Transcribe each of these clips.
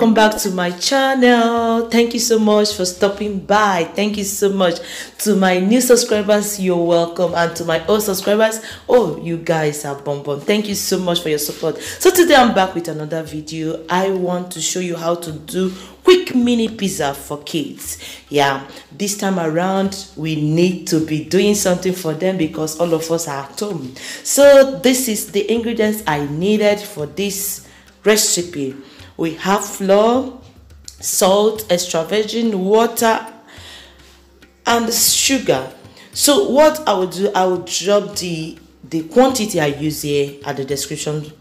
welcome back to my channel. Thank you so much for stopping by. Thank you so much to my new subscribers. You're welcome. And to my old subscribers, oh, you guys are bonbon. Thank you so much for your support. So today I'm back with another video. I want to show you how to do quick mini pizza for kids. Yeah, this time around we need to be doing something for them because all of us are at home. So this is the ingredients I needed for this recipe. We have flour, salt, extra virgin water, and sugar. So what I will do, I will drop the quantity I use here at the description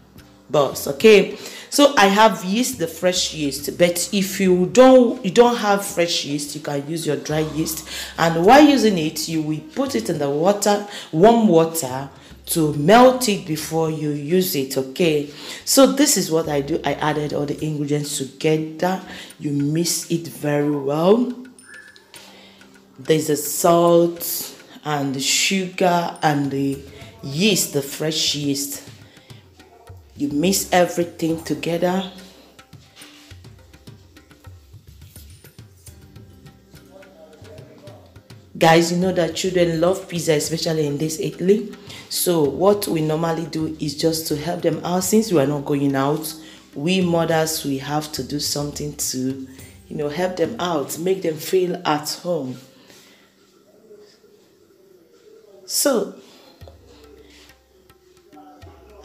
box. Okay, so I have yeast, the fresh yeast, but if you don't have fresh yeast, you can use your dry yeast. And while using it, you will put it in the water, warm water, to melt it before you use it. Okay, so this is what I do. I added all the ingredients together. You mix it very well. There's the salt and the sugar and the yeast, the fresh yeast. You mix everything together. Guys, you know that children love pizza, especially in this Italy. So what we normally do is just to help them out. Since we are not going out, we mothers, we have to do something to, you know, help them out, make them feel at home. So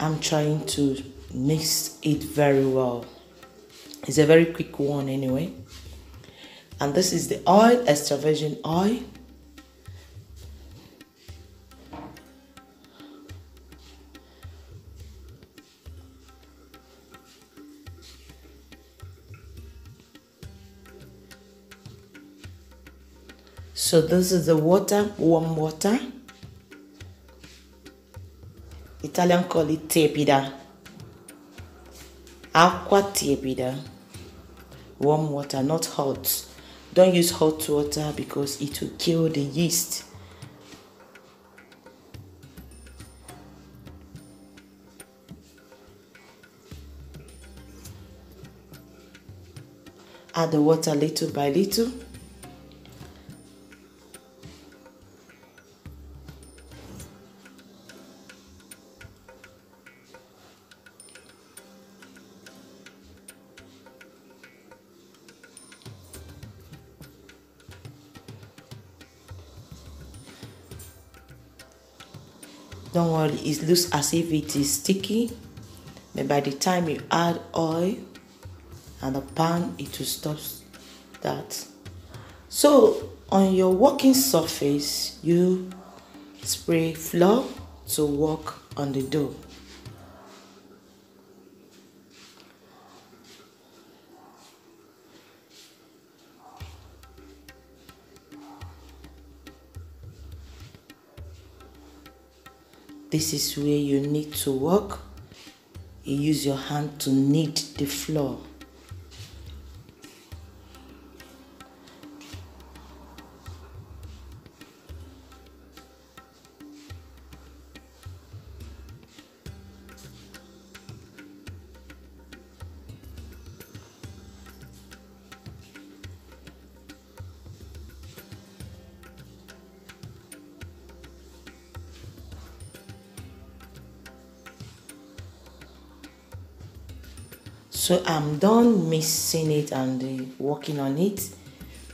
I'm trying to mix it very well. It's a very quick one anyway. And this is the oil, extra virgin oil. So this is the water, warm water. Italian call it tepida. Acqua tepida. Warm water, not hot. Don't use hot water because it will kill the yeast. Add the water little by little. Don't worry, it looks as if it is sticky, but by the time you add oil and the pan, it will stop that. So on your working surface, you spray flour to work on the dough. This is where you need to work. You use your hand to knead the flour. So I'm done mixing it and working on it.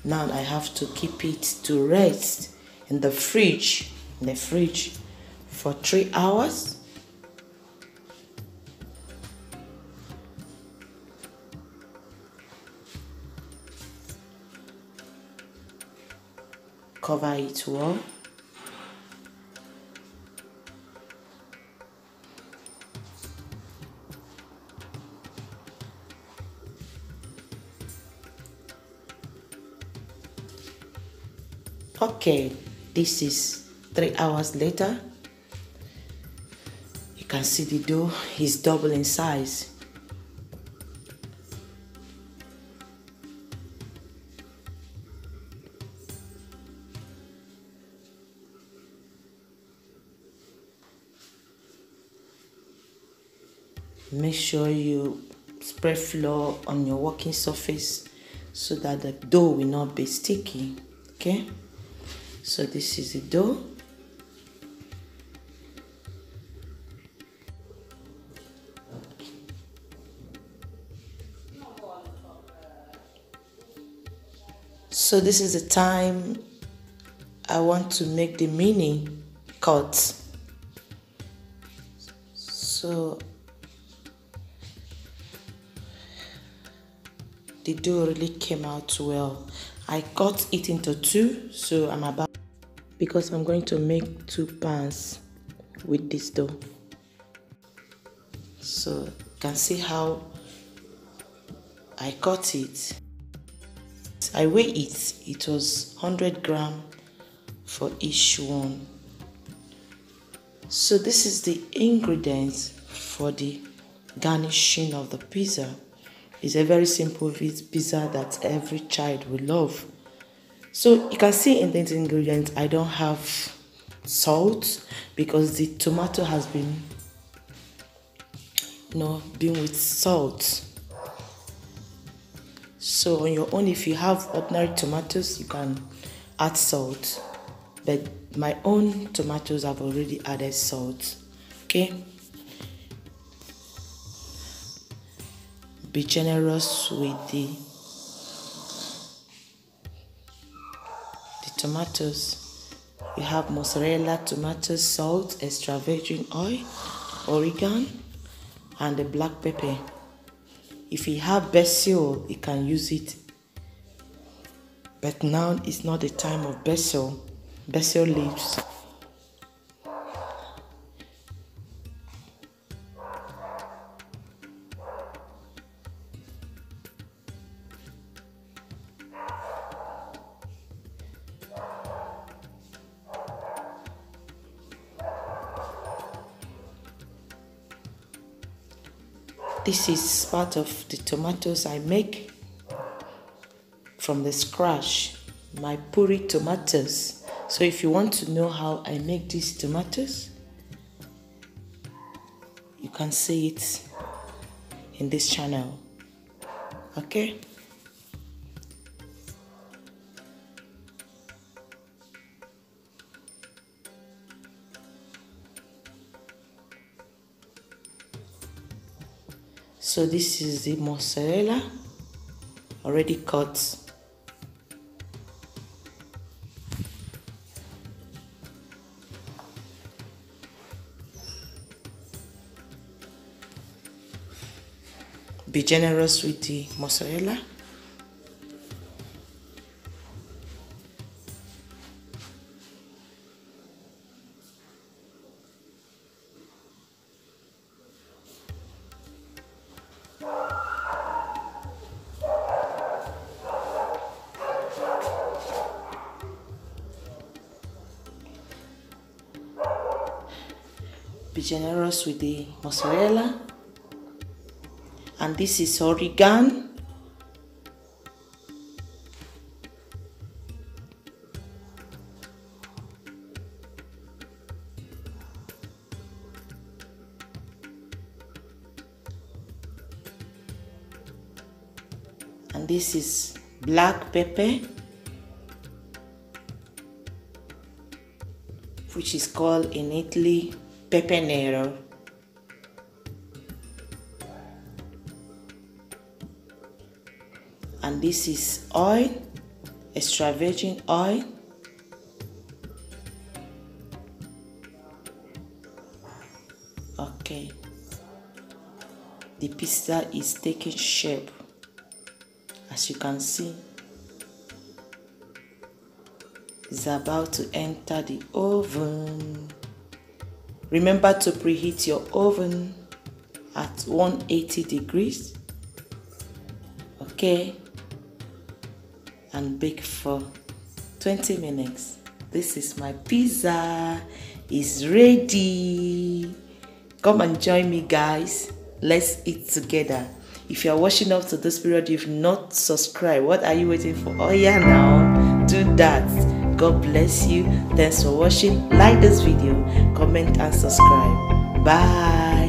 Now I have to keep it to rest in the fridge, for 3 hours. Cover it well. Okay, this is 3 hours later. You can see the dough is double in size. Make sure you spread flour on your working surface so that the dough will not be sticky. Okay, so this is the dough. So this is the time I want to make the mini cut. So the dough really came out well. I cut it into two, so because I'm going to make 2 pans with this dough. So you can see how I cut it. I weigh it. It was 100 grams for each one. So this is the ingredients for the garnishing of the pizza. It's a very simple pizza that every child will love. So you can see in these ingredients I don't have salt because the tomato has been been with salt. So on your own, if you have ordinary tomatoes, you can add salt. But my own tomatoes have already added salt. Okay. Be generous with the tomatoes. You have mozzarella, tomato, salt, extravergine oil, oregano, and the black pepper. If you have basil, you can use it. But now is not the time of basil leaves. This is part of the tomatoes I make from the scratch, my puri tomatoes. So if you want to know how I make these tomatoes, you can see it in this channel. Okay? So this is the mozzarella already cut. Be generous with the mozzarella. Be generous with the mozzarella. And this is oregano. And this is black pepper, which is called in Italy pepe nero. And this is oil, extra virgin oil. Okay, the pizza is taking shape, as you can see. It's about to enter the oven. Remember to preheat your oven at 180 degrees. Okay, and bake for 20 minutes. This is my pizza. It's ready. Come and join me, guys. Let's eat together. If you are watching up to this period, you've not subscribed, what are you waiting for? Oh yeah, now do that. God bless you. Thanks for watching. Like this video, comment and subscribe. Bye.